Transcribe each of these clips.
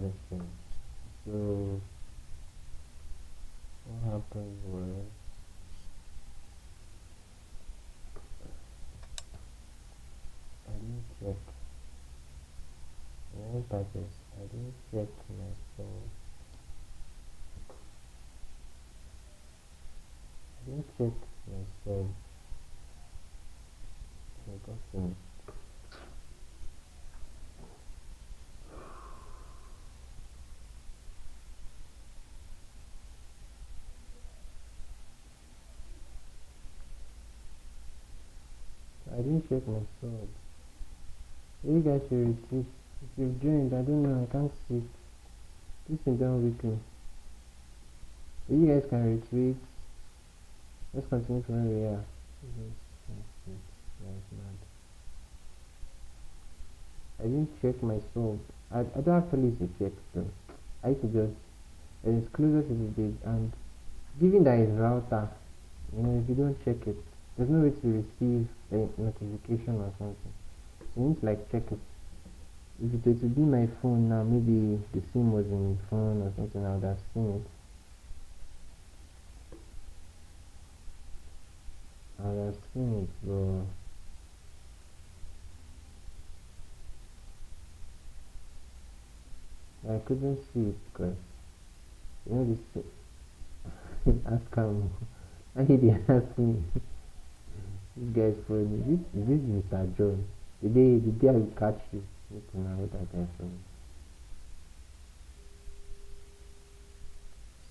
other thing. So what happened was I didn't check. When I went purchase, I didn't check my phone. I didn't check myself. I got finished. I didn't check my phone. You guys should retweet. If you've joined, I don't know, I can't see. This is done weekly. You guys can retweet. Let's continue from where we are. I didn't check my phone. I don't actually to check though. I used to just it is closer to the date, and given that it's router, if you don't check it, there's no way to receive a notification or something. So you need to check it. If it were to be my phone now, maybe the SIM was in the phone or something, I would have seen it. I would have seen it, but I couldn't see it because this ask him. I hate it ask me. This guy's funny. This is Mr. John. The day I will catch you. You can know that guy from.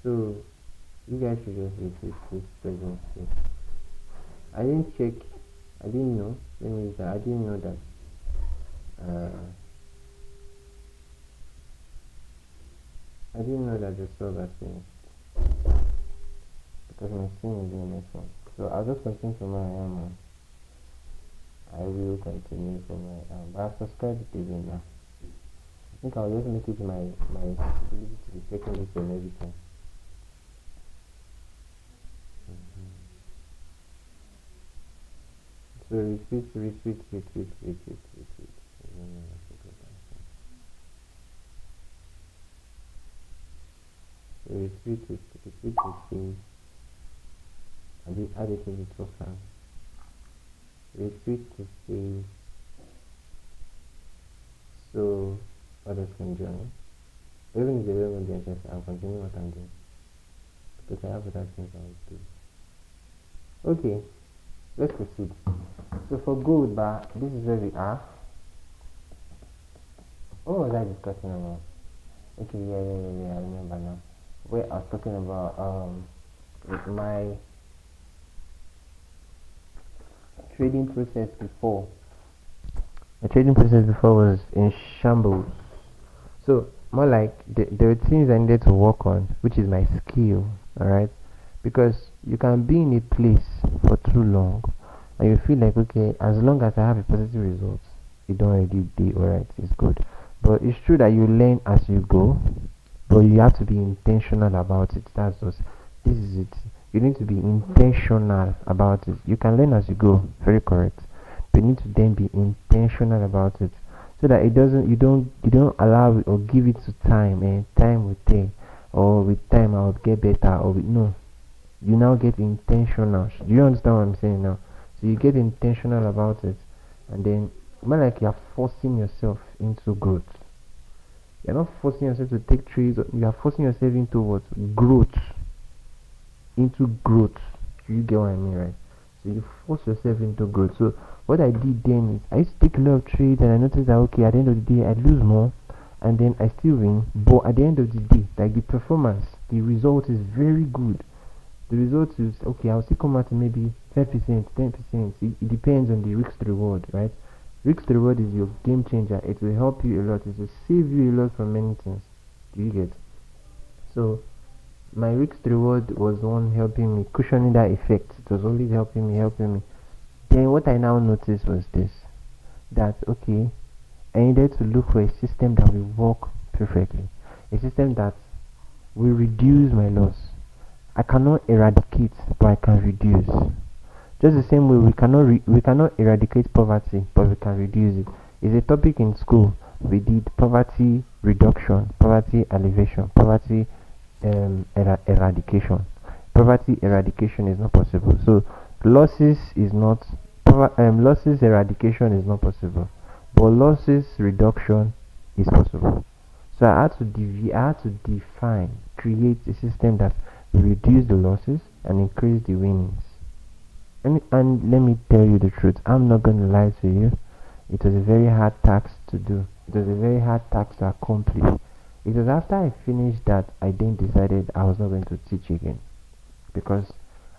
So you guys should just retweet this pregnancy. I didn't check. I didn't know. Let me say I didn't know that. I didn't know that the server finished because my screen is in my phone. So I'll just continue from where I am. I will continue from where I am. But I've subscribed to TV now. I think I'll just make it my responsibility to be checking this and everything. So retweet. Retweet to see. I did add it to the profile. Retweet to see. So others can join. Even if they don't want to interest, I'll continue what I'm doing. Because I have other things I will do. Okay, let's proceed. So for gold bar, this is where we are. What was I discussing about? Okay, yeah, I remember now. Where I was talking about my trading process before. My trading process before was in shambles. So more like there were things I needed to work on, which is my skill. Alright, because you can be in a place for too long and you feel like, okay, as long as I have a positive result, you don't already be alright, it's good. But it's true that you learn as you go, but you have to be intentional about it. This is it. You need to be intentional about it. You can learn as you go, very correct, but you need to then be intentional about it, so that you don't allow it or give it to time, and time will take, or with time I'll get better, or no, you now get intentional. Do you understand what I'm saying now? So you get intentional about it, and then more like you're forcing yourself into growth. You're not forcing yourself to take trades, you are forcing yourself into what? Growth. Into growth. You get what I mean, right? So you force yourself into growth. So what I did then is I used to take a lot of trades, and I noticed that okay, at the end of the day I lose more, and then I still win, but at the end of the day, like the performance, the result is very good. The result is okay, I'll still come out to maybe 5%, 10%. It depends on the risk reward, right? Risk reward is your game changer. It will help you a lot. It will save you a lot from many things. Do you get? So my risk reward was one helping me, cushioning that effect. It was always helping me. Then what I now noticed was this, that okay, I needed to look for a system that will work perfectly, a system that will reduce my loss. I cannot eradicate, but I can reduce. Just the same way we cannot eradicate poverty, but we can reduce it. It's a topic in school, we did poverty reduction, poverty alleviation, poverty eradication. Poverty eradication is not possible. So losses is not losses eradication is not possible, but losses reduction is possible. So I had to define, create a system that will reduce the losses and increase the winnings. And let me tell you the truth, I'm not going to lie to you. It was a very hard task to do. It was a very hard task to accomplish. It was after I finished that I then decided I was not going to teach again, because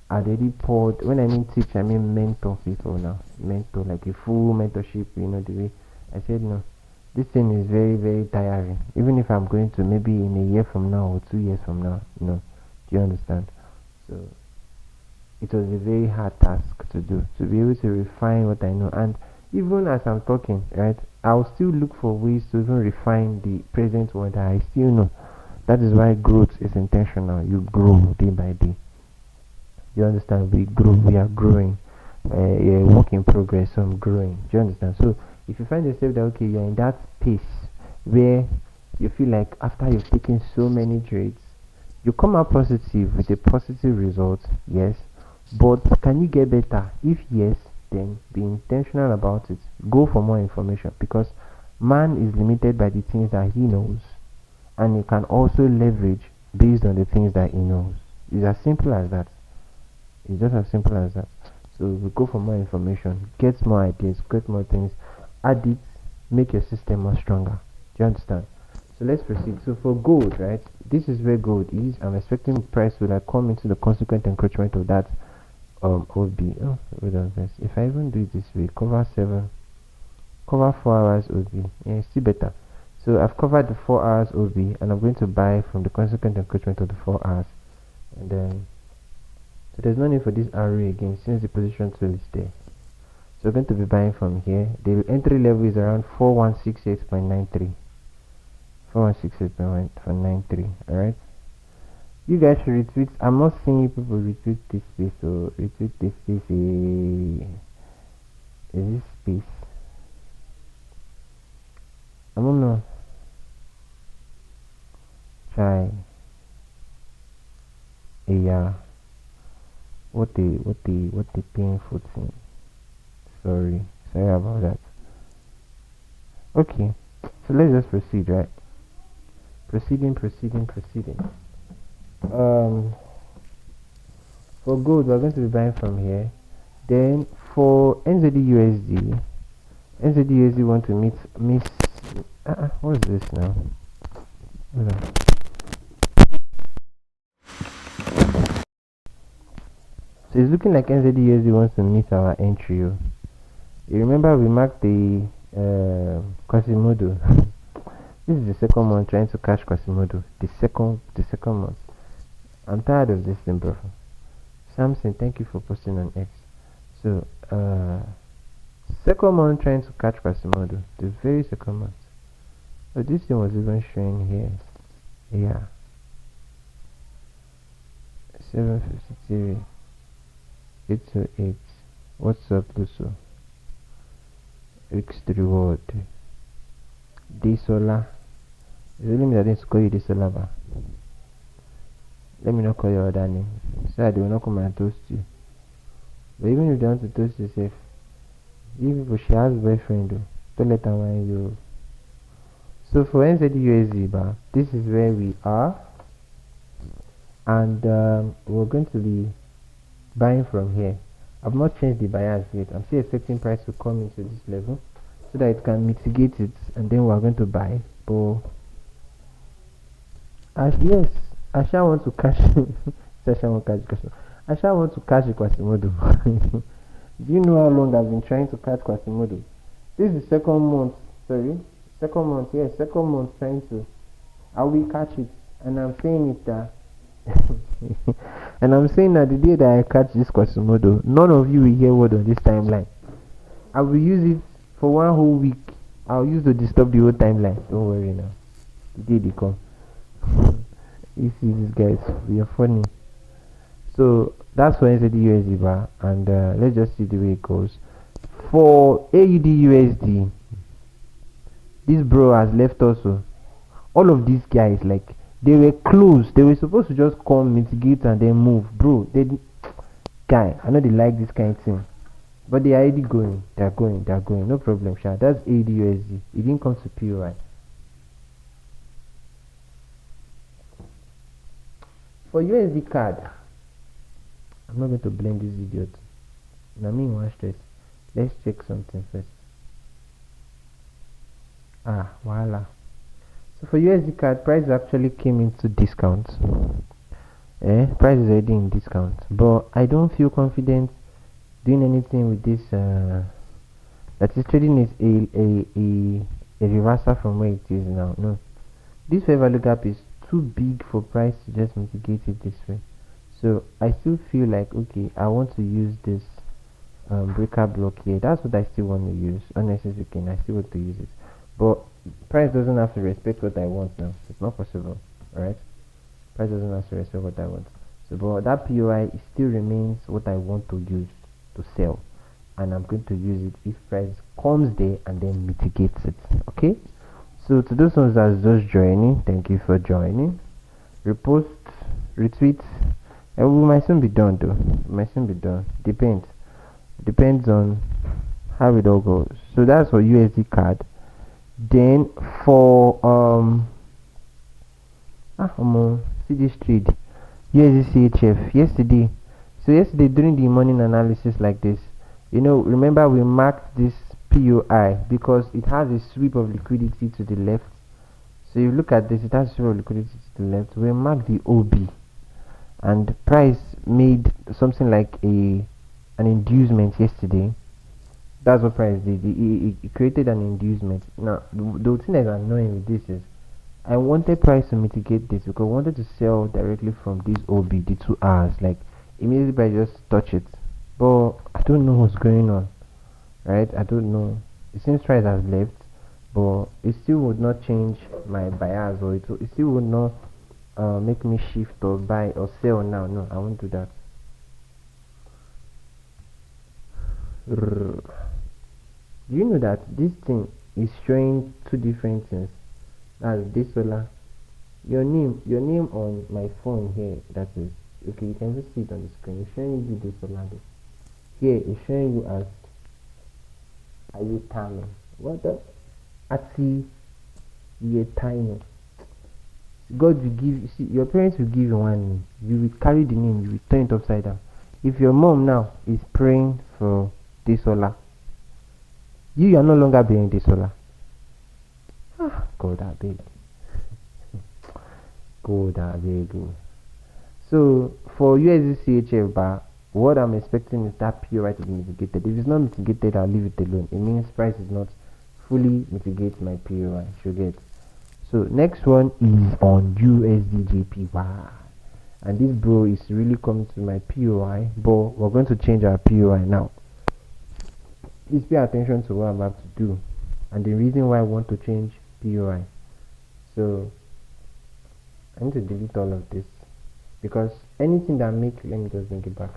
I already poured. When I mean teach, I mean mentor people now. Mentor, like a full mentorship, the way. I said no. This thing is very, very tiring. Even if I'm going to maybe in a year from now or 2 years from now, do you understand? So it was a very hard task to do, to be able to refine what I know. And even as I'm talking, right, I'll still look for ways to even refine the present one that I still know. That is why growth is intentional. You grow day by day. You understand? We grow. We are growing. A work in progress. So I'm growing. Do you understand? So if you find yourself that okay, you're in that space where you feel like after you've taken so many trades, you come out positive with a positive result, yes. But can you get better? If yes, then be intentional about it. Go for more information, because man is limited by the things that he knows, and he can also leverage based on the things that he knows. It's as simple as that. It's just as simple as that. So we go for more information, get more ideas, get more things, add it, make your system more stronger. Do you understand? So let's proceed. So for gold, right? This is where gold is. I'm expecting price will come into the consequent encroachment of that OB. Oh, hold on first. If I even do it this way, cover 4 hours OB. Yeah, it's still better. So I've covered the 4 hours OB, and I'm going to buy from the consequent encroachment of the 4 hours, and then so there's no need for this arrow again since the position tool is there. So we're going to be buying from here. The entry level is around 4168.93. 4168.93. Alright. You guys should retweet. I'm not seeing people retweet this space, so retweet this space. Is this space? I don't know. Try. Yeah. What the painful thing. Sorry about that. Okay, so let's just proceed, right? Proceeding. For gold, we're going to be buying from here. Then for NZD USD want to miss. What's this now? Hold on. So it's looking like NZD wants to miss our entry. You remember we marked the Quasimodo. This is the second month trying to catch Quasimodo. The second month. I'm tired of this thing, bro. Samson, thank you for posting on X. So second month trying to catch Quasimodo. The very second month. So this thing was even showing here. Yeah. 753. 828. What's up, Luso? Rick's the reward. Desola. Is it me that didn't call you Desola, ba? Let me not call your other name. So I will not come and toast you. But even if you want to toast yourself, you people, she has boyfriend though. Don't let her mind you. So for NZUSD, ba, this is where we are. And we're going to be buying from here. I've not changed the bias yet. I'm still expecting price to come into this level so that it can mitigate it, and then we're going to buy. But yes, I shall want to cash. I shall want to catch the Quasimodo. Do you know how long I've been trying to catch Quasimodo? This is second month. Second month trying to. I will catch it, and I'm saying it that. And I'm saying that the day that I catch this Quasimodo, none of you will hear word on this timeline. I will use it for 1 whole week. I'll use to disturb the whole timeline. Don't worry now. The day they come. You see these guys, we are funny. So that's for NZD bar, and let's just see the way it goes. For AUD USD, This bro has left also. All of these guys, like, they were close. They were supposed to just come, mitigate, and then move. Bro, guy, I know they like this kind of thing. But they are already going. They are going. They are going. No problem, Sha. That's ADUSD. It didn't come to POI. For USD card, I'm not going to blame this idiot. Now me one stress. Let's check something first. Voila. So for USD card, price actually came into discount. Price is already in discount. But I don't feel confident doing anything with this. That is trading is a reversal from where it is now. No, this fair value gap is too big for price to just mitigate it this way. So I still feel like, okay, I want to use this breaker block here. That's what I still want to use. Honestly speaking, I still want to use it, but price doesn't have to respect what I want now. It's not possible. Alright, price doesn't have to respect what I want. So but that POI still remains what I want to use to sell, and I'm going to use it if price comes there and then mitigates it. Okay, so to those ones that's just joining, thank you for joining. Repost, retweet. We might soon be done though. It might soon be done. Depends on how it all goes. So that's for USD card. Then for see this trade USD CHF yesterday. So yesterday during the morning analysis like this, remember we marked this POI because it has a sweep of liquidity to the left. So you look at this, it has a sweep of liquidity to the left. We marked the OB, and price made something like an inducement yesterday. That's what price did. It created an inducement. Now the thing that's annoying with this is I wanted price to mitigate this because I wanted to sell directly from this OB, the 2 hours, like immediately price just touch it. But I don't know what's going on, right? I don't know. It seems price has left, but it still would not change my bias, or it still would not make me shift or buy or sell now. No, I won't do that. Do you know that this thing is showing 2 different things? That's this solar. Your name on my phone here, that is okay, you can just see it on the screen. It's showing you this solar. Here it's showing you as Ayutano. What the Ati Yetano. God will give, see, your parents will give you one name. You will carry the name, you will turn it upside down. If your mom now is praying for this solar, you are no longer being this solar. God, I beg. God, I beg. So for USD CHF bar, what I'm expecting is that POI to be mitigated. If it's not mitigated, I'll leave it alone. It means price is not fully mitigate my POI. Should get. So next one is on USD JPY, and this bro is really coming to my POI, but we're going to change our POI now. Please pay attention to what I'm about to do and the reason why I want to change POI. So I need to delete all of this because anything that makes, let me just bring it back.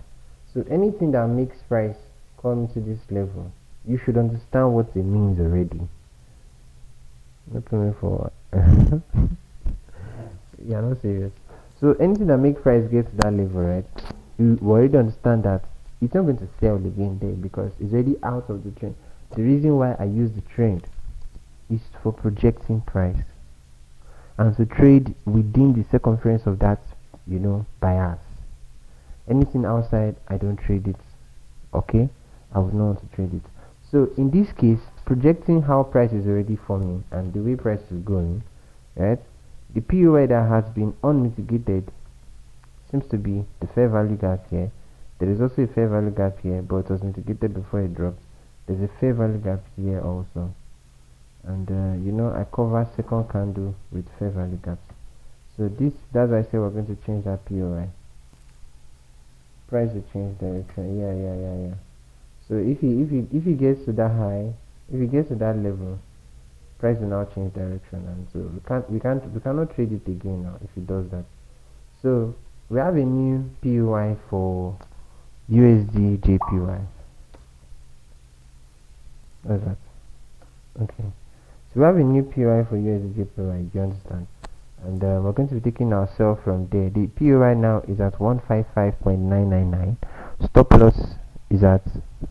So anything that makes price come to this level, you should understand what it means already. Not coming forward. You're not serious. So anything that makes price get to that level, right? You already understand that it's not going to sell again there because it's already out of the trend. The reason why I use the trend is for projecting price and to trade within the circumference of that, bias. Anything outside, I don't trade it. Okay, I would not want to trade it. So in this case, projecting how price is already forming and the way price is going, right? The POI that has been unmitigated seems to be the fair value gap here. There is also a fair value gap here, but it was mitigated before it dropped. There's a fair value gap here also, and I cover second candle with fair value gaps. So that's why I say we're going to change that POI. Price will change direction. Yeah. So if he gets to that high, if he gets to that level, price will now change direction, and so we cannot trade it again now if it does that. So we have a new POI for USD JPY. What's that? Okay. So we have a new POI for USD JPY, you understand? And we're going to be taking our sell from there. The POI now is at 155.999. Stop loss is at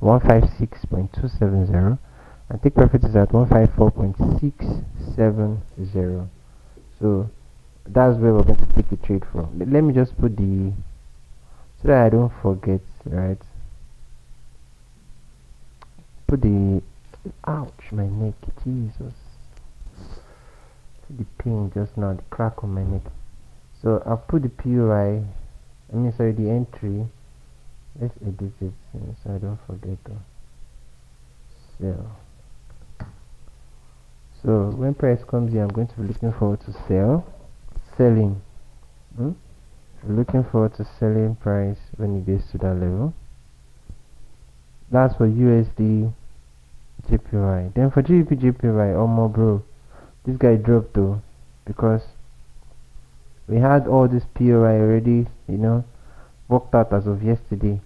156.270, and take profit is at 154.670. So that's where we're going to take the trade from. Let me just put the, so that I don't forget, right? Put the, ouch, my neck, Jesus, the pain just now, the crack on my neck. So I'll put the POI, the entry. Let's edit it so I don't forget to sell. So when price comes here, I'm going to be looking forward to selling. Looking forward to selling price when it gets to that level. That's for USD JPY. Then for GBP JPY, oh my bro, this guy dropped though, because we had all this POI already, worked out as of yesterday.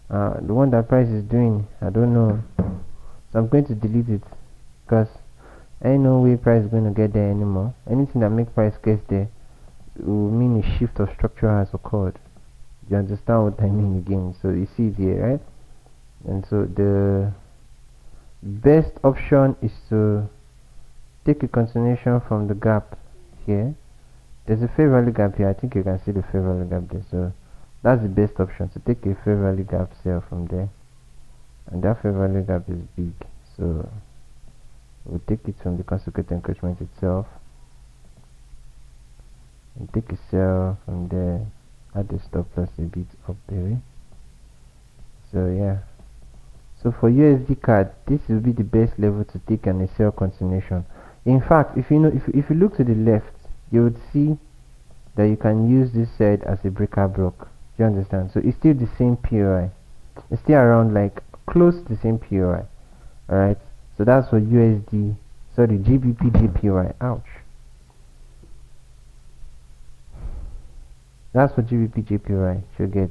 The one that price is doing, I don't know, so I'm going to delete it, because ain't no way price is going to get there anymore. Anything that make price get there will mean a shift of structure has occurred. You understand what I mean again? So you see it here, right? And so the best option is to take a continuation from the gap here. There's a fair value gap here. I think you can see the fair value gap there. So that's the best option, to take a fair value gap sell from there. And that fair value gap is big, so we'll take it from the consecutive encroachment itself and take a sell from there. Add the stop loss a bit up there. So yeah, so for USD card, this will be the best level to take and a sell continuation. In fact, if you look to the left, you would see that you can use this side as a breaker block. Do you understand? So it's still the same POI. It's still around, like close to the same POI. Alright, so that's for GBP JPY. Ouch. That's for GBP JPY. Should get,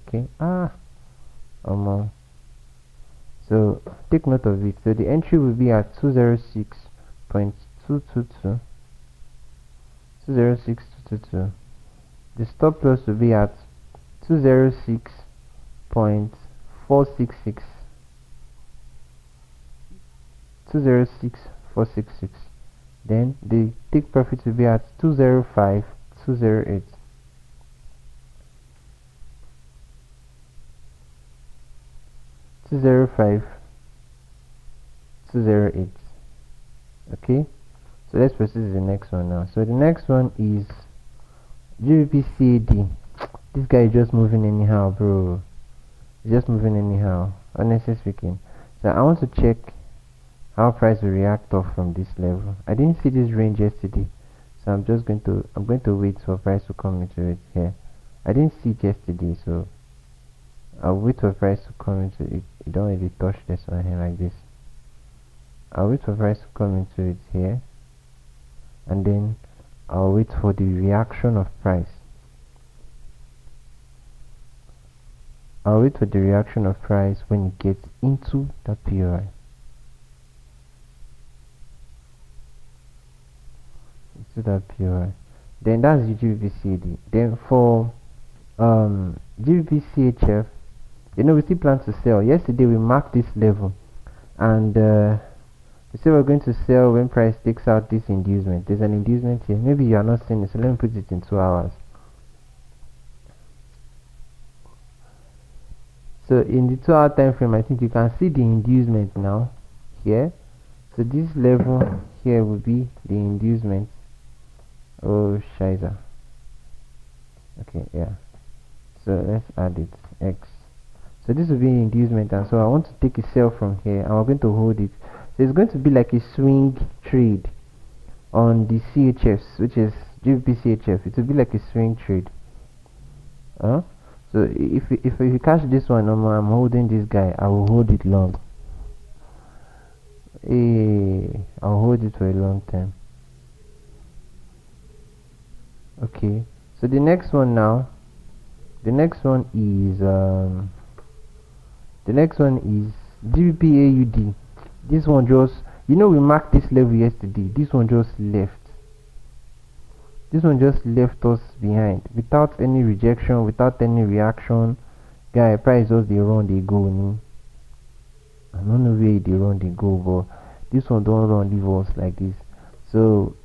okay. So take note of it. So the entry will be at 206.222. 206.222. The stop loss will be at 206.466. 206.466. Then the take profit will be at 205.208. Okay, so let's proceed to the next one now. So the next one is GBP CAD. This guy is just moving anyhow, bro. He's just moving anyhow, honestly speaking. So I want to check how price will react off from this level. I didn't see this range yesterday, so I'm going to wait for price to come into it here. I didn't see it yesterday, so I'll wait for price to come into it. You don't really touch this one here like this. I'll wait for price to come into it here, and then I'll wait for the reaction of price. I'll wait for the reaction of price when it gets into that POI. Into that POI. Then that's the GBP CAD. Then for GBP CHF, we still plan to sell. Yesterday we marked this level, and we say we're going to sell when price takes out this inducement. There's an inducement here. Maybe you are not seeing it, so let me put it in 2 hours. So in the 2-hour time frame, I think you can see the inducement now here. So this level here will be the inducement. Oh shiza. Okay, yeah. So let's add it, X. So this will be an inducement, and so I want to take a sell from here, and we're going to hold it. So it's going to be like a swing trade on the CHFs, which is GBP CHF. It will be like a swing trade. So if you catch this one, I'm holding this guy. I will hold it long. I'll hold it for a long time. Okay. So the next one now. The next one is GBP AUD. This one just We marked this level yesterday. This one just left. This one just left us behind without any rejection, without any reaction. Guy, price just they run, they go. I don't know where they run, they go, but this one don't run leave us like this. So,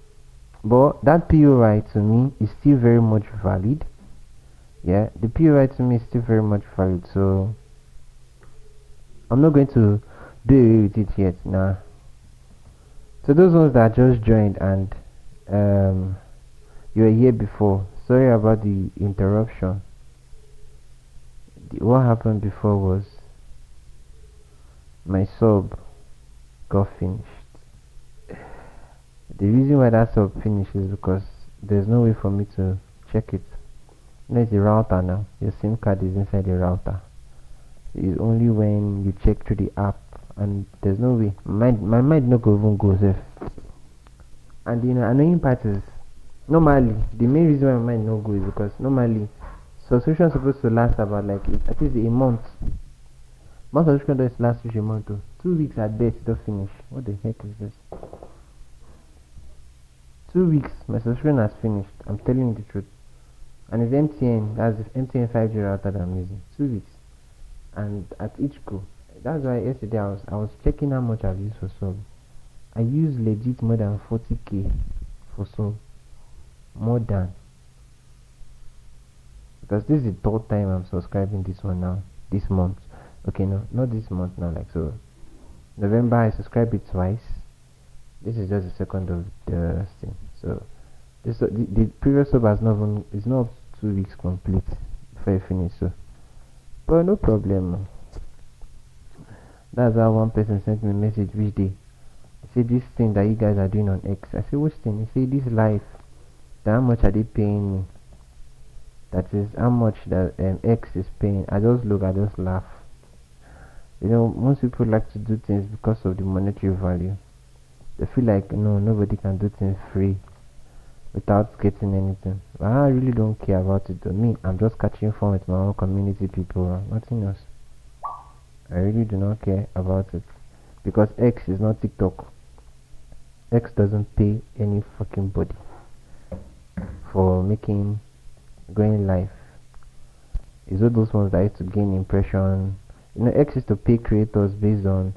but that POI to me is still very much valid. Yeah, the POI to me is still very much valid. So, I'm not going to do away with it yet. Nah. So those ones that just joined and you were here before, sorry about the interruption. What happened before was my sub got finished. The reason why that sub finished is because there's no way for me to check it. There's the router now. Your SIM card is inside the router. It's only when you check through the app, and there's no way. My mind not go even go safe. And annoying part is normally the main reason why my mind not go is because normally subscription is supposed to last about like at least a month. My subscription does last a month too. 2 weeks at best to finish. What the heck is this? 2 weeks my subscription has finished. I'm telling you the truth. And it's MTN, that's the MTN 5G router that I'm using. 2 weeks. And at each go. That's why yesterday I was checking how much I've used for sub. I used legit more than 40k for sub. More than. Because this is the third time I'm subscribing this one now. This month. Okay, no, not this month now, like so. November I subscribed it twice. This is just the second of the thing. So this the previous sub has not even, it's not 2 weeks complete before I finish. So, but no problem. That's how one person sent me a message which day. He said this thing that you guys are doing on X. I said which thing? He said this live. That how much are they paying me? That is how much that X is paying. I just look, I just laugh. Most people like to do things because of the monetary value. They feel like nobody can do things free without getting anything. But I really don't care about it though. Me, I'm just catching fun with my own community people, nothing else. I really do not care about it because X is not TikTok. X doesn't pay any fucking body for going live. It's all those ones that used to gain impression. X is to pay creators based on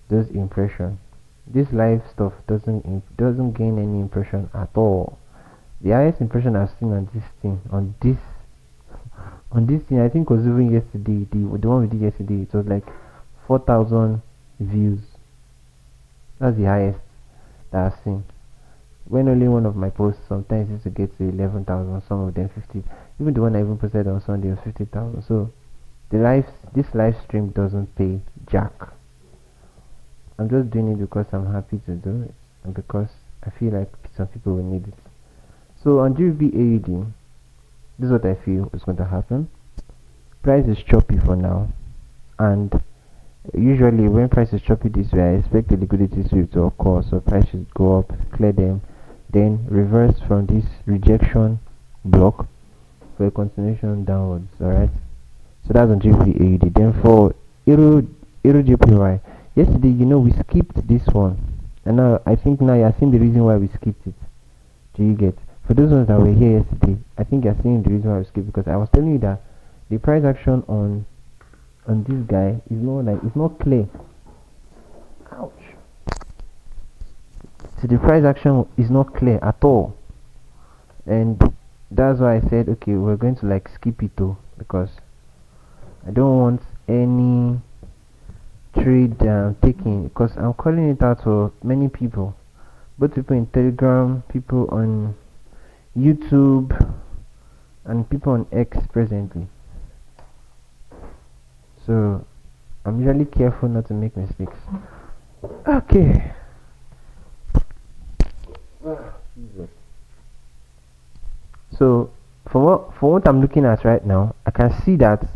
those impression. This live stuff doesn't gain any impression at all. The highest impression I've seen on this thing, I think was even yesterday. The one we did yesterday, it was like 4,000 views. That's the highest that I've seen. When only one of my posts sometimes used to get to 11,000, some of them 50. Even the one I even posted on Sunday was 50,000. So this live stream doesn't pay jack. I'm just doing it because I'm happy to do it and because I feel like some people will need it. So on GBP AUD, this is what I feel is going to happen. Price is choppy for now, and usually when price is choppy this way, I expect the liquidity sweep to occur. So price should go up, clear them, then reverse from this rejection block for a continuation downwards. Alright. So that's on GBP AUD. Then for Euro JPY, yesterday we skipped this one, and now I think now you're seeing the reason why we skipped it. Do you get? For those ones that were here yesterday, I think you're seeing the reason why we skipped, because I was telling you that the price action on this guy is it's not clear. Ouch. So the price action is not clear at all, and that's why I said okay, we're going to skip it though, because I don't want any trade taking, because I'm calling it out for many people, both people in Telegram, people on YouTube, and people on X presently. So I'm really careful not to make mistakes. Okay. So for what I'm looking at right now, I can see that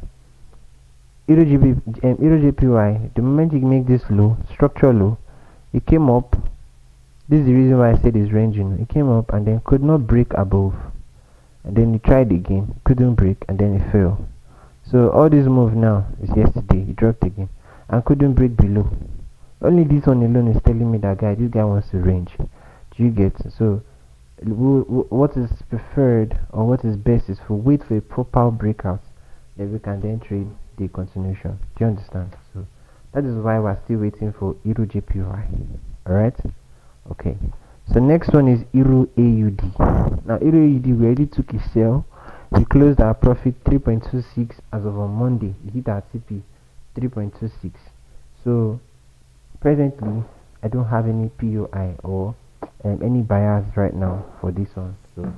Euro JPY, the moment you make this low, structure low, it came up. This is the reason why I said it's ranging. It came up and then could not break above, and then it tried again, couldn't break, and then it fell. So all this move now is yesterday, it dropped again and couldn't break below. Only this one alone is telling me that this guy wants to range. Do you get? So what is preferred or what is best is for wait for a proper breakout, then we can then trade the continuation. Do you understand? So that is why we're still waiting for Euro JPY. Alright? Okay. So next one is Euro AUD. Now Euro AUD, we already took a sell. We closed our profit 3.26 as of on Monday. We hit our TP 3.26. So presently I don't have any POI or any bias right now for this one, so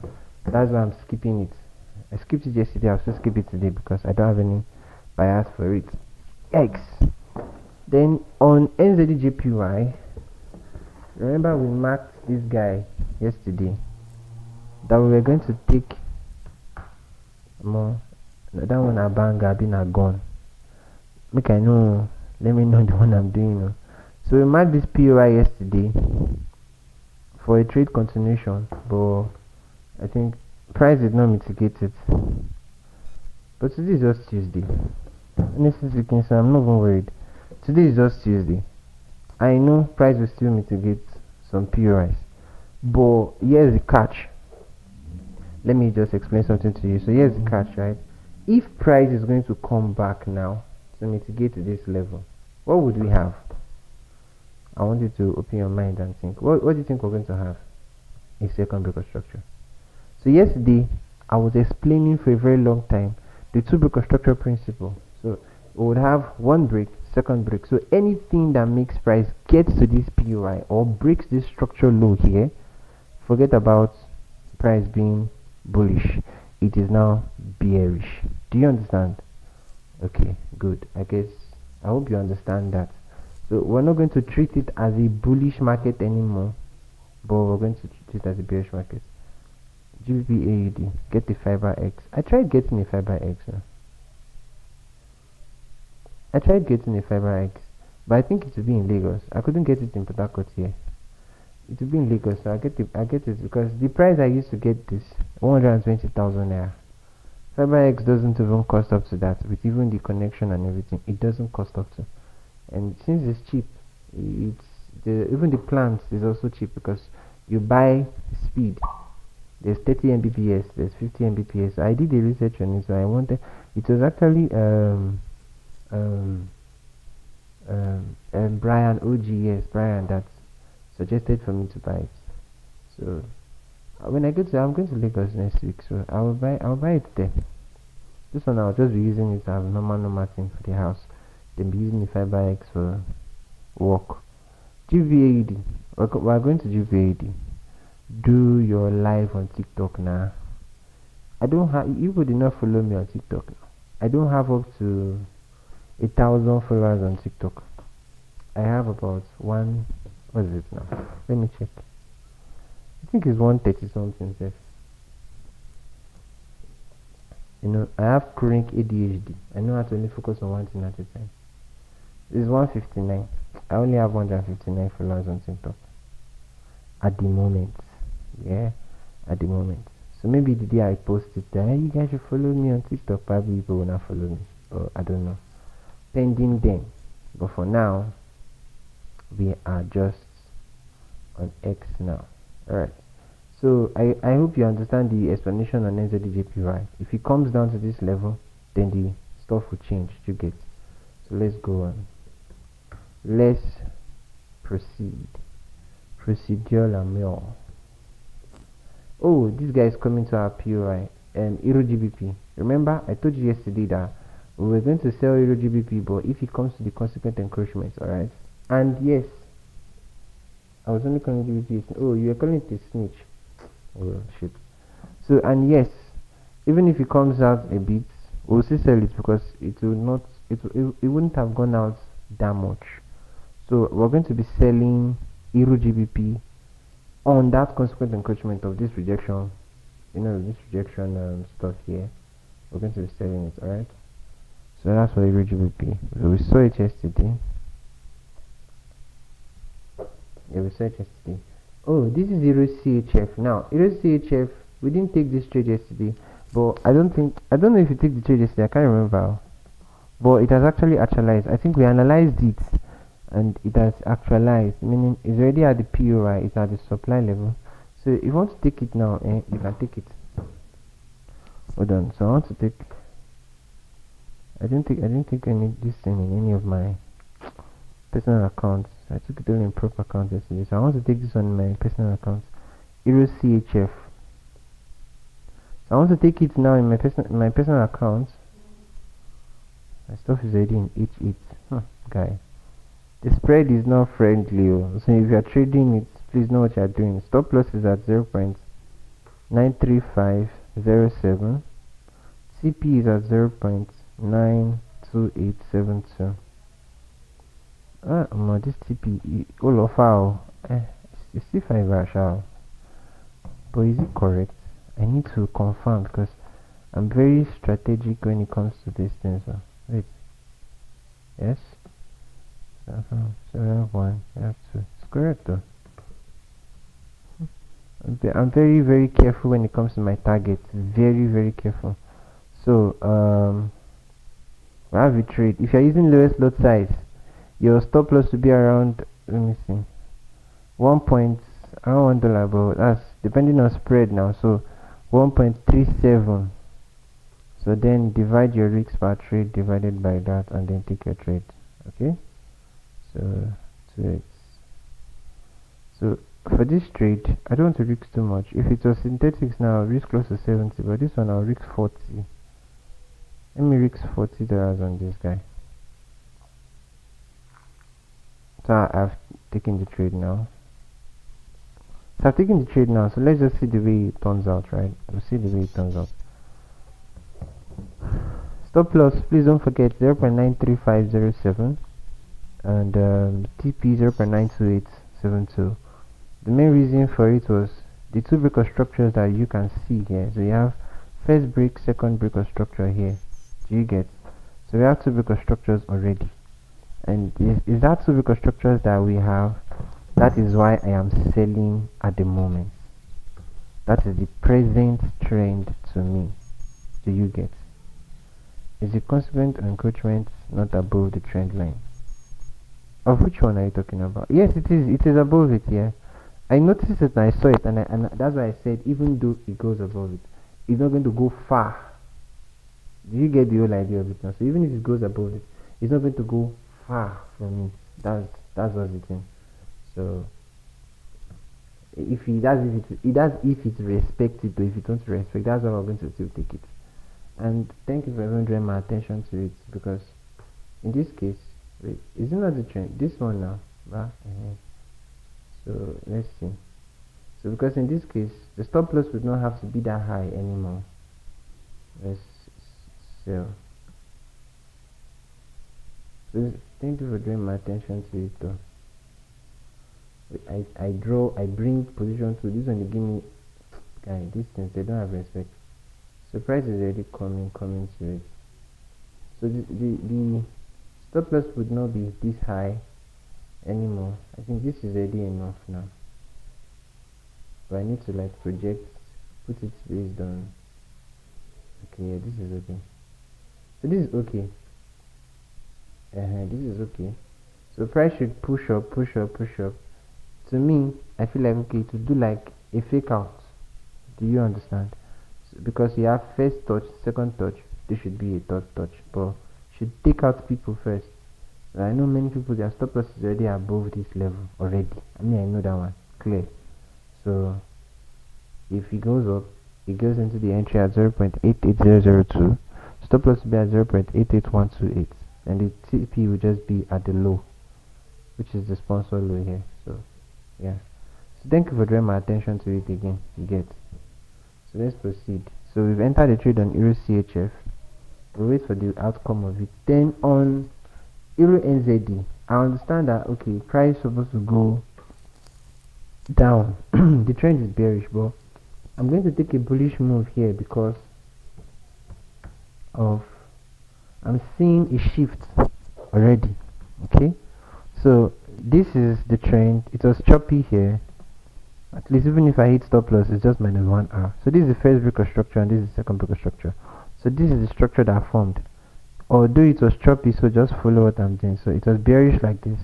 that's why I'm skipping it. I skipped it yesterday, I'll still skip it today because I don't have any bias for it. Yikes. Then on NZDJPY, remember we marked this guy yesterday that we were going to take more. That one a banger been a gone. Make I know, let me know the one I'm doing. So we marked this POI yesterday for a trade continuation, but I think price did not mitigate it. But today is just Tuesday. Honestly speaking, so I'm not even worried. Today is just Tuesday. I know price will still mitigate some POIs, but here's the catch. Let me just explain something to you. So here's the catch, right? If price is going to come back now to mitigate this level, what would we have? I want you to open your mind and think. What do you think we're going to have? A second break of structure. So yesterday, I was explaining for a very long time the two break of structure principle. So we would have one break, second break. So anything that makes price gets to this POI or breaks this structure low here, forget about price being bullish. It is now bearish. Do you understand? Okay, good. I hope you understand that. So we're not going to treat it as a bullish market anymore, but we're going to treat it as a bearish market. GBP AUD, get the Fiber X. I tried getting a Fiber X. But I think it will be in Lagos. I couldn't get it in Port Harcourt here. It will be in Lagos, so I get it because the price I used to get this 120,000 naira. Fiber X doesn't even cost up to that with even the connection and everything. It doesn't cost up to. And since it's cheap, even the plans is also cheap because you buy speed. There's 30 Mbps, there's 50 Mbps. I did the research on it, so I wanted. It was actually Brian Brian that suggested for me to buy it. So when I'm going to Lagos next week, so I'll buy it there. This one I'll just be using it as normal thing for the house. Then be using the Fiber X for work. GVAD. We're going to GVAD. Do your live on TikTok now. I don't have. You did not follow me on TikTok now. I don't have up to 1,000 followers on TikTok. I have about one. What is it now? Let me check. I think it's 130 something. Safe. I have chronic ADHD. I know how to only focus on one thing at a time. It's 159. I only have 159 followers on TikTok at the moment. Yeah, at the moment. So maybe the day I post it, you guys should follow me on TikTok. Probably people will not follow me, or I don't know. Pending then. But for now, we are just on X now. Alright. So I hope you understand the explanation on NZDJPY. If it comes down to this level, then the stuff will change. You get. So let's go on. Let's proceed. Procedural and more. Oh, this guy is coming to our POI. Euro GBP. Remember, I told you yesterday that we were going to sell Euro GBP, but if it comes to the consequent encroachments, alright? And yes, I was only calling GBP. Oh, you were calling it a snitch. Oh shit. So, and yes, even if it comes out a bit, we'll still sell it because it wouldn't have gone out that much. So we're going to be selling Euro GBP on that consequent encroachment of this rejection. This rejection stuff here. We're going to be selling it, alright? So that's for Euro GBP. So we saw it yesterday. Yeah, we saw it yesterday. Oh, this is Euro CHF. Now, Euro CHF, we didn't take this trade yesterday, but I don't know if you took the trade yesterday, I can't remember. But it has actually actualized. I think we analyzed it and it has actualized, meaning it's already at the POI, it's at the supply level. So if you want to take it now, you can take it. Hold on. So I want to take. I didn't take any this thing in any of my personal accounts. I took it only in prop account yesterday. So I want to take this on my personal account. Euro CHF. So I want to take it now in my personal account. My stuff is already in H8. Guy. The spread is not friendly. So if you are trading it, please know what you are doing. Stop loss is at 0.93507. CP is at 0.92872. This TP all of our it's C5 Rashal. But is it correct? I need to confirm because I'm very strategic when it comes to these things. Wait. Yes. 7.1. It's correct though. I'm very very careful when it comes to my targets. Very very careful. So we have a trade. If you're using lowest lot size, your stop loss will be around, let me see, around $1, but that's depending on spread now. So 1.37. So then divide your risks per trade divided by that, and then take your trade. Okay. So for this trade, I don't want to risk too much. If it was synthetics now, I'll risk close to 70, but this one I'll risk 40. Let me risk $40 on this guy. So I've taken the trade now. So let's just see the way it turns out, right? We'll see the way it turns out. Stop loss, please don't forget 0.93507 and TP 0.92872. The main reason for it was the two breaker structures that you can see here. So you have first break, second breaker structure here. Do you get? So we have two breaker structures already, and is that two breaker structures that we have? That is why I am selling at the moment. That is the present trend to me. Do you get? Is the consequent encroachment not above the trend line? Of which one are you talking about? Yes, it is. It is above it. Yeah, I noticed it and I saw it, and that's why I said even though it goes above it, it's not going to go far. Do you get the whole idea of it now? So even if it goes above it, it's not going to go far from it. That's what's the thing. So if it does if it respects it, or if it don't respect, that's why we're going to still take it. And thank you for everyone drawing my attention to it, because in this case, wait, is it not the trend? This one now, so let's see. So because in this case, the stop loss would not have to be that high anymore. Let's sell. So thank you for drawing my attention to it though. I bring position to this one. They give me, guy, these things, they don't have respect. So price is already coming to it. So the stop loss would not be this high anymore. I think this is already enough now, but I need to like put it based on, okay, yeah, this is okay. So this is okay. This is okay. So price should push up. To me, I feel like okay to do like a fake out. Do you understand? So because you have first touch, second touch, there should be a third touch, but should take out people first. So I know many people, their stop loss is already above this level already. I know that one clear. So if it goes up, it goes into the entry at 0.88002. Stop loss will be at 0.88128, and the TP will just be at the low, which is the sponsor low here. So yeah, so thank you for drawing my attention to it again. You get? So let's proceed. So we've entered the trade on Euro CHF. We'll wait for the outcome of it. Then on Euro NZD, I understand that okay, price is supposed to go down. The trend is bearish, but I'm going to take a bullish move here because of I'm seeing a shift already. Okay, so this is the trend. It was choppy here. At least even if I hit stop loss, it's just -1 hour. So this is the first breaker structure and this is the second breaker structure. So this is the structure that formed. Although it was choppy, so just follow what I'm doing. So it was bearish like this.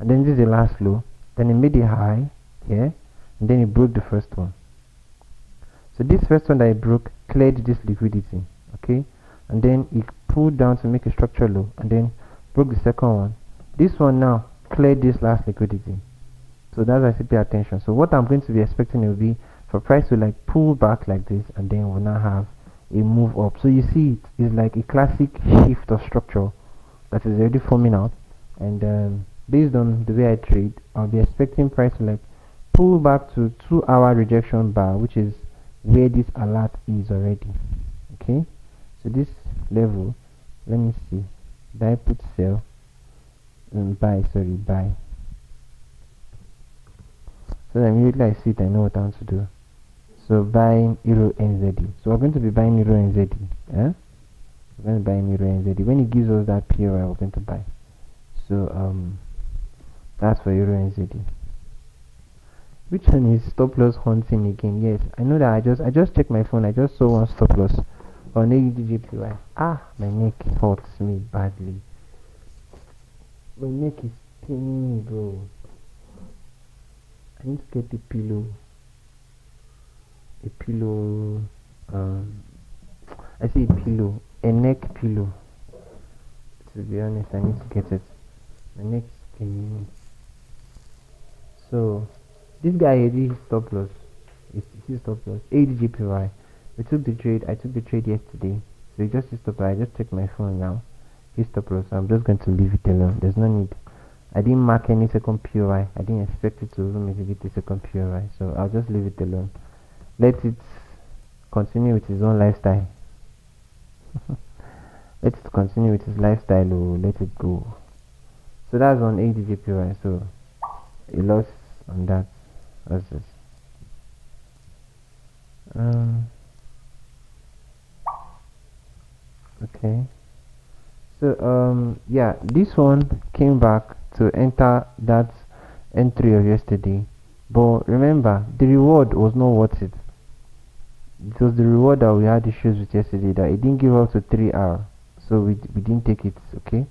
and then this is the last low, then it made a high here, and then it broke the first one. So this first one that it broke cleared this liquidity, okay, and then it pulled down to make a structure low, and then broke the second one. This one now cleared this last liquidity. So that's why I say pay attention. So what I'm going to be expecting will be for price to like pull back like this, and then we'll now have a move up. So you see it is like a classic shift of structure that is already forming out, and based on the way I trade, I'll be expecting price to like pull back to 2-hour rejection bar, which is where this alert is already. Okay, so this level, let me see, did I put sell and buy? Sorry, buy. So that immediately I see it, I know what I want to do. So buying Euro NZD. So we're going to be buying Euro NZD. Yeah? We're going to buy Euro NZD. When it gives us that POI, we're going to buy. So that's for Euro NZD. Which one is stop loss hunting again? Yes, I know that I just checked my phone. I just saw one stop loss on AUDJPY. My neck hurts me badly. My neck is paining me, bro. I need to get a pillow. I see a pillow, a neck pillow. To be honest, I need to get it. My neck is paining me. So this guy already stop loss. It's stop loss. AUDJPY. We took the trade. I took the trade yesterday. So it just stop loss. I just checked my phone now. His stop loss. I'm just going to leave it alone. There's no need. I didn't mark any second POI. I didn't expect it to even make it a second POI. So I'll just leave it alone. Let it continue with his own lifestyle. Let it continue with his lifestyle, or let it go. So that's on AUDJPY. So a loss on that. What's this? Okay. So yeah, this one came back to enter that entry of yesterday, but remember the reward was not worth it. It was the reward that we had issues with yesterday, that it didn't give up to 3 hours, so we didn't take it. Okay,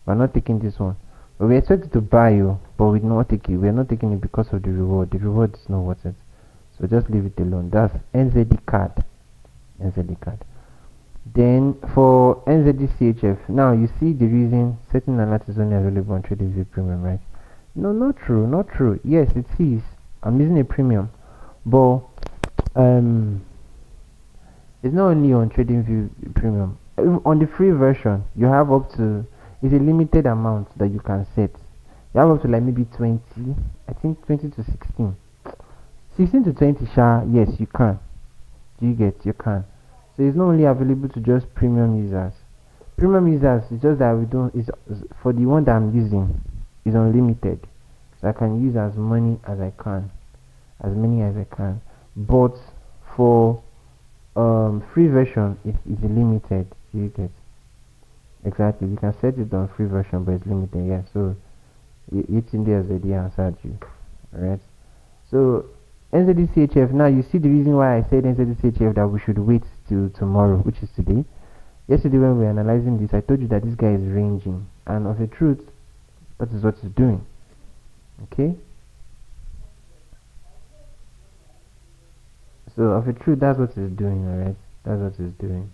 we're not taking this one, but we expected to buy you, but we did not take it. We're not taking it because of the reward. The reward is not worth it, so just leave it alone. That's NZD card. Then for NZD-CHF, now you see the reason certain alerts is only available on TradingView Premium, right? No, not true. Yes, it is. I'm using a premium, but it's not only on TradingView Premium. On the free version, you have up to, it's a limited amount that you can set. You have up to like maybe 20, I think 20 to 16. 16 to 20, yes, you can. You can. So it's not only available to just premium users. Premium users, it's just that we don't, it's for the one that I'm using, is unlimited. So I can use as many as I can. But for free version, it is limited. You get exactly. You can set it on free version, but it's limited. Yeah. So it's in there as already answered you. Alright. So NZD-CHF. Now you see the reason why I said NZD-CHF that we should wait till tomorrow, which is today. Yesterday when we were analyzing this, I told you that this guy is ranging, and of the truth, that is what it's doing. Okay. So of the truth, that's what it's doing. Alright. That's what it's doing.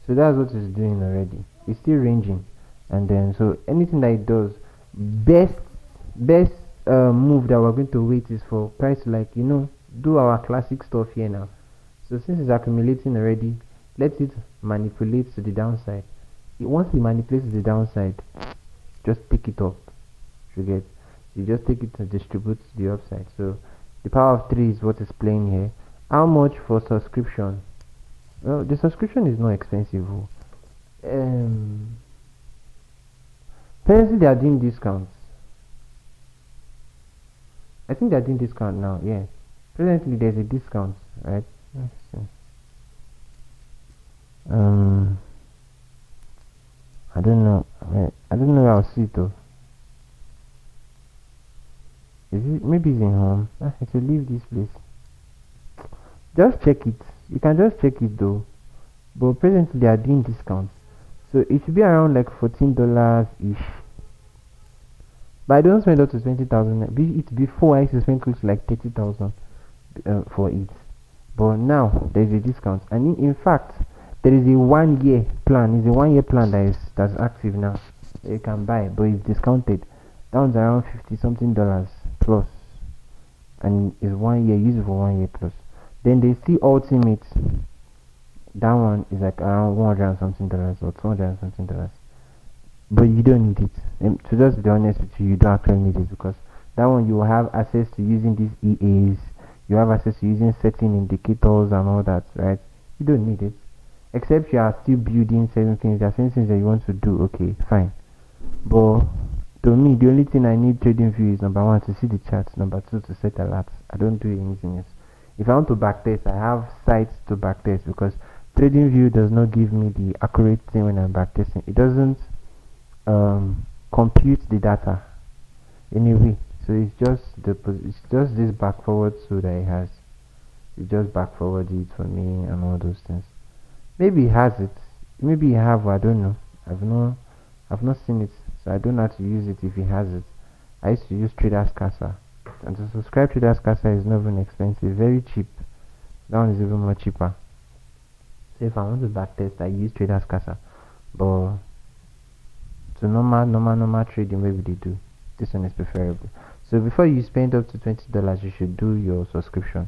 So that's what it's doing already. It's still ranging, and then so anything that it does, best move that we're going to wait is for price to, like, do our classic stuff here now. So since it's accumulating already, let it manipulate to the downside. Once it manipulates to the downside, just pick it up. You just take it to distribute to the upside. So the power of 3 is what is playing here. How much for subscription? Well, the subscription is not expensive. Presently they are doing discounts. I think they are doing discount now. Yeah, presently there's a discount, right? I don't know. I don't know how to see it though. Is it, maybe it's in home? I have to leave this place. Just check it. You can just check it though. But presently they are doing discounts. So So it should be around like $14 ish. But I don't spend up to 20,000. It before I used to spend close to like 30,000 for it. But now there is a discount, and in fact there is a 1 year plan. It's a 1 year plan that's active now. That you can buy, but it's discounted. That one's around 50 something dollars plus, and it's 1 year. Use it for 1 year plus. Then they see Ultimate. That one is like around 100 and something dollars or 200 and something dollars. But you don't need it. And to just be honest with you don't actually need it, because that one you will have access to using these EAs. You have access to using certain indicators and all that, right? You don't need it, except you are still building certain things. There are certain things that you want to do. Okay, fine. But to me, the only thing I need TradingView is number one to see the charts, number two to set alerts. I don't do anything else. If I want to backtest, I have sites to backtest, because TradingView does not give me the accurate thing when I'm backtesting. It doesn't compute the data anyway. So it's just this back forward tool that it has. It just back forward it for me and all those things. Maybe it has it. Maybe it have. I don't know. I've not seen it, so I don't know how to use it if it has it. I used to use Traders Casa, and to subscribe to Traders Casa is not even expensive. Very cheap. That one is even more cheaper. So if I want to backtest, I use Traders Casa. But to normal trading, maybe they do. This one is preferable. So before you spend up to $20, you should do your subscription.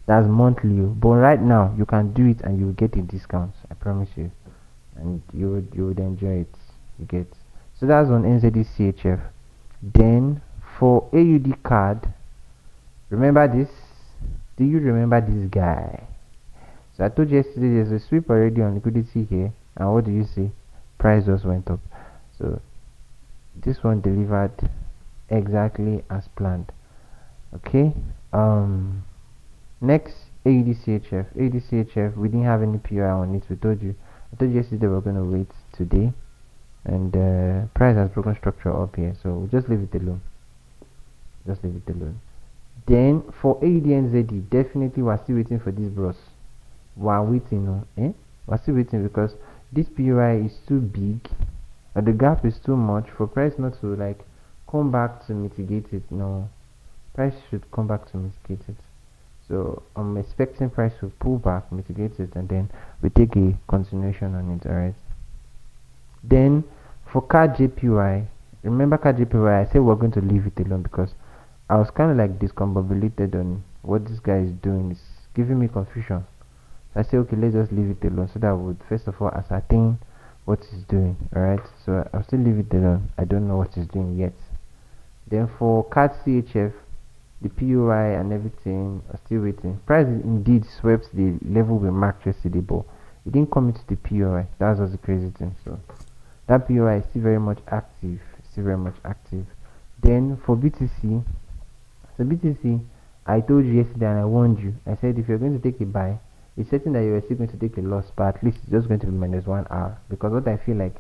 That's monthly, but right now you can do it and you will get a discount. I promise you, and you would enjoy it. You get. So that's on NZD CHF. Then for AUD card, remember this. Do you remember this guy? So I told you yesterday there's a sweep already on liquidity here, and what do you see? Price just went up. So this one delivered exactly as planned. Okay. Next, AUD-CHF. AUD-CHF, we didn't have any POI on it. I told you yesterday we're gonna wait today, and price has broken structure up here, so we'll just leave it alone. Then for AUD-NZD, definitely we're still waiting for this bros. We're waiting, we're still waiting, because this POI is too big, and the gap is too much for price not to like come back to mitigate it. No, price should come back to mitigate it. So I'm expecting price to pull back, mitigate it, and then we take a continuation on it. Alright. Then for CAD JPY, remember CAD JPY, I said we're going to leave it alone, because I was kind of like discombobulated on what this guy is doing. It's giving me confusion. So I said, okay, let's just leave it alone, so that I would first of all ascertain what he's doing. Alright, so I'll still leave it alone. I don't know what he's doing yet. Then for CAD CHF, the POI and everything are still waiting. Price indeed swept the level we marked yesterday, but it didn't come into the POI. That was the crazy thing. So that POI is still very much active. Then for BTC, so BTC, I told you yesterday and I warned you. I said if you're going to take a buy, it's certain that you're still going to take a loss, but at least it's just going to be -1 hour. Because what I feel like,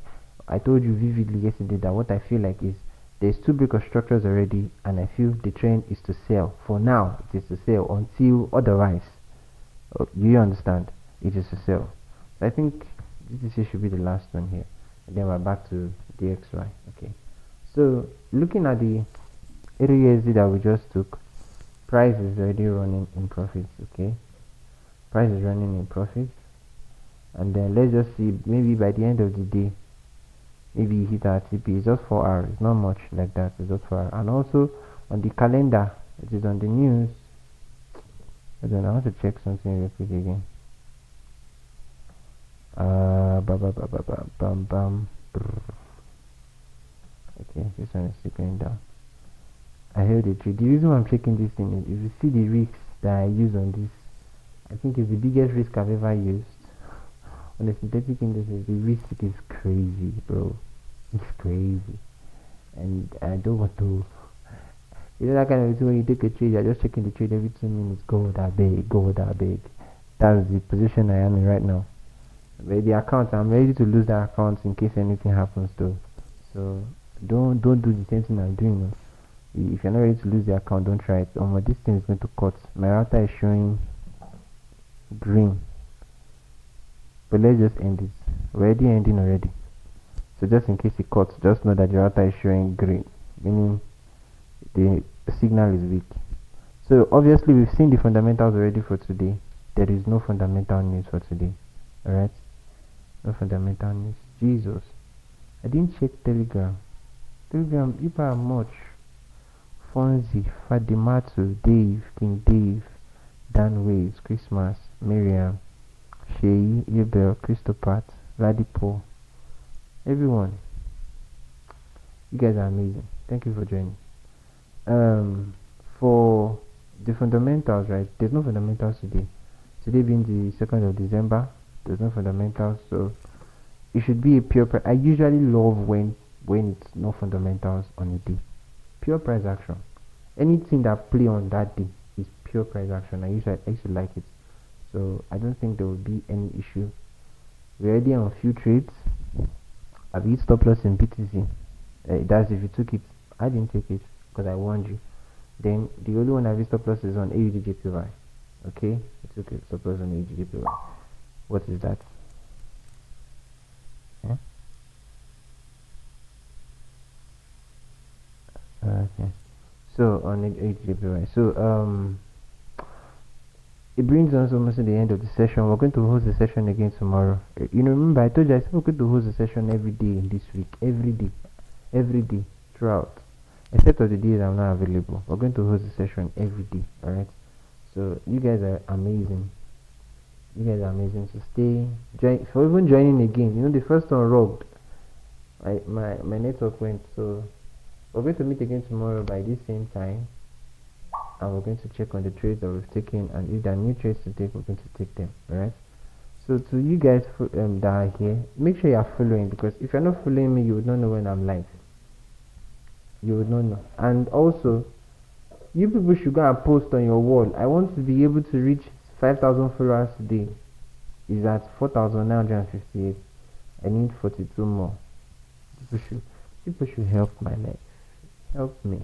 I told you vividly yesterday that what I feel like is there's two break of structures already, and I feel the trend is to sell. For now, it is to sell until otherwise. You understand? It is to sell. So I think this should be the last one here, and then we're back to DXY. Okay. So looking at the AUD that we just took, price is already running in profits. Okay. Price is running in profits, and then let's just see. Maybe by the end of the day, maybe hit our TP. It's just 4 hours. It's not much like that. It's just 4 hours. And also on the calendar, it is on the news. I don't know. I want to check something real quick again. Okay, this one is still going down. I held the trade. The reason why I'm checking this thing is if you see the risks that I use on this, I think it's the biggest risk I've ever used on the synthetic indices. The risk is crazy, bro. It's crazy, and I don't want to. You know that kind of thing when you take a trade, you're just checking the trade every 2 minutes. Go that big. That's the position I am in right now. But the account, I'm ready to lose that account in case anything happens though. So don't do the same thing I'm doing. No. If you're not ready to lose the account, don't try it. This thing is going to cut. My router is showing green, but let's just end it. We're already ending already. So just in case it cuts, just know that your router is showing green, meaning the signal is weak. So obviously we've seen the fundamentals already for today. There is no fundamental news for today. Alright? No fundamental news. Jesus. I didn't check Telegram. Telegram, people are much. Fonzie, Fadimatu, Dave, King Dave, Dan Waves, Christmas, Miriam, Shei, Abel, Christopat, Ladipo, everyone. You guys are amazing. Thank you for joining. For the fundamentals, right? There's no fundamentals today. Today being the 2nd of December, there's no fundamentals, so it should be a pure price. I usually love when it's no fundamentals on a day. Pure price action. Anything that play on that day is pure price action. I used to like it. So I don't think there will be any issue. We're already on a few trades. I've hit stop loss in BTC. That's if you took it. I didn't take it because I warned you. Then the only one I've hit stop loss is on AUDJPY. Okay, I took it stop loss on AUDJPY. What is that? Okay. So on AUDJPY. So it brings us almost to the end of the session. We're going to host the session again tomorrow. Remember I told you I said we're going to host the session every day this week. Every day throughout, except for the days I'm not available. We're going to host the session every day. Alright, so you guys are amazing. So for even joining again. The first one robbed. My network went. So we're going to meet again tomorrow by this same time, and we're going to check on the trades that we've taken, and if there are new trades to take, we're going to take them. Alright, so to you guys that are here, make sure you are following, because if you're not following me, you would not know when I'm live. You would not know. And also, you people should go and post on your wall. I want to be able to reach 5,000 followers today. Is at 4,958. I need 42 more. People should help my life. Help me.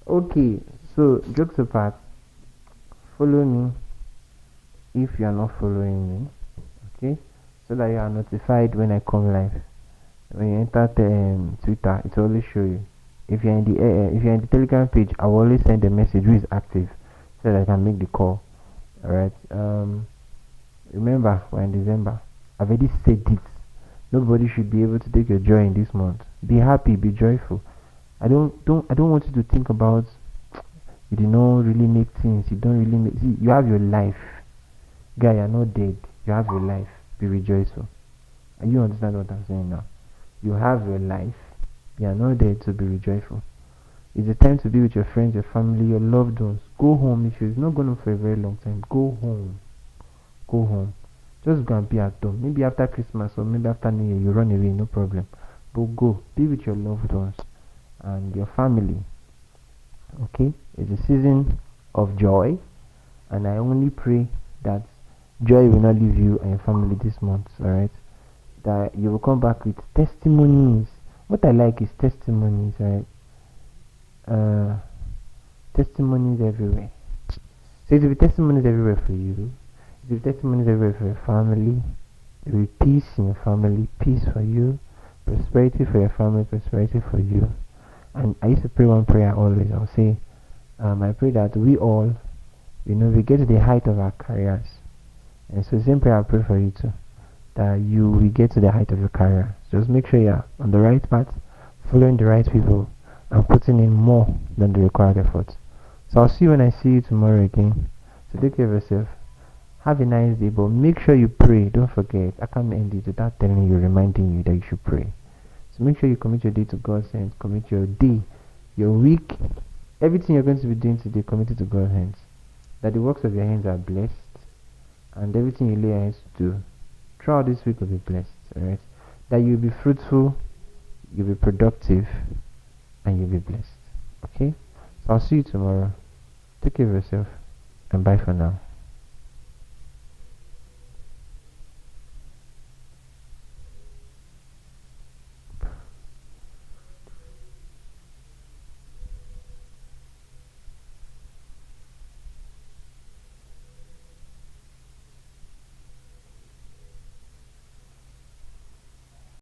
Okay, so jokes apart, follow me if you are not following me. Okay, so that you are notified when I come live. When you enter Twitter, it will always show you. If you're in the Telegram page, I will always send a message who is active so that I can make the call. Alright. Remember, we're in December. I've already said it. Nobody should be able to take your joy in this month. Be happy, be joyful. I don't want you to think about you did not really make things. You don't really make. See, you have your life, guy. You're not dead. You have your life. Be rejoiceful. And you understand what I'm saying now? You have your life. You are not dead, to be rejoiceful. It's the time to be with your friends, your family, your loved ones. Go home if you're not going for a very long time. Go home. Go home. Just go and be at home. Maybe after Christmas or maybe after New Year, you run away, no problem. But go. Be with your loved ones and your family. Okay? It's a season of joy. And I only pray that joy will not leave you and your family this month. Alright? That you will come back with testimonies. What I like is testimonies, right? Testimonies everywhere. So it will be testimonies everywhere for you. It will be testimonies everywhere for your family. There will be peace in your family, peace for you, prosperity for your family, prosperity for you. And I used to pray one prayer always. I'll say, I pray that we all, we get to the height of our careers. And so the same prayer I pray for you too. That you will get to the height of your career. Just make sure you're on the right path, following the right people, and putting in more than the required effort. So I'll see you when I see you tomorrow again. So take care of yourself. Have a nice day, but make sure you pray. Don't forget. I can't end it without telling you, reminding you that you should pray. So make sure you commit your day to God's hands. Commit your day, your week, everything you're going to be doing today, commit it to God's hands. That the works of your hands are blessed, and everything you lay your hands to do throughout this week will be blessed. Alright? That you'll be fruitful, you'll be productive, and you'll be blessed. Okay? So I'll see you tomorrow. Take care of yourself, and bye for now.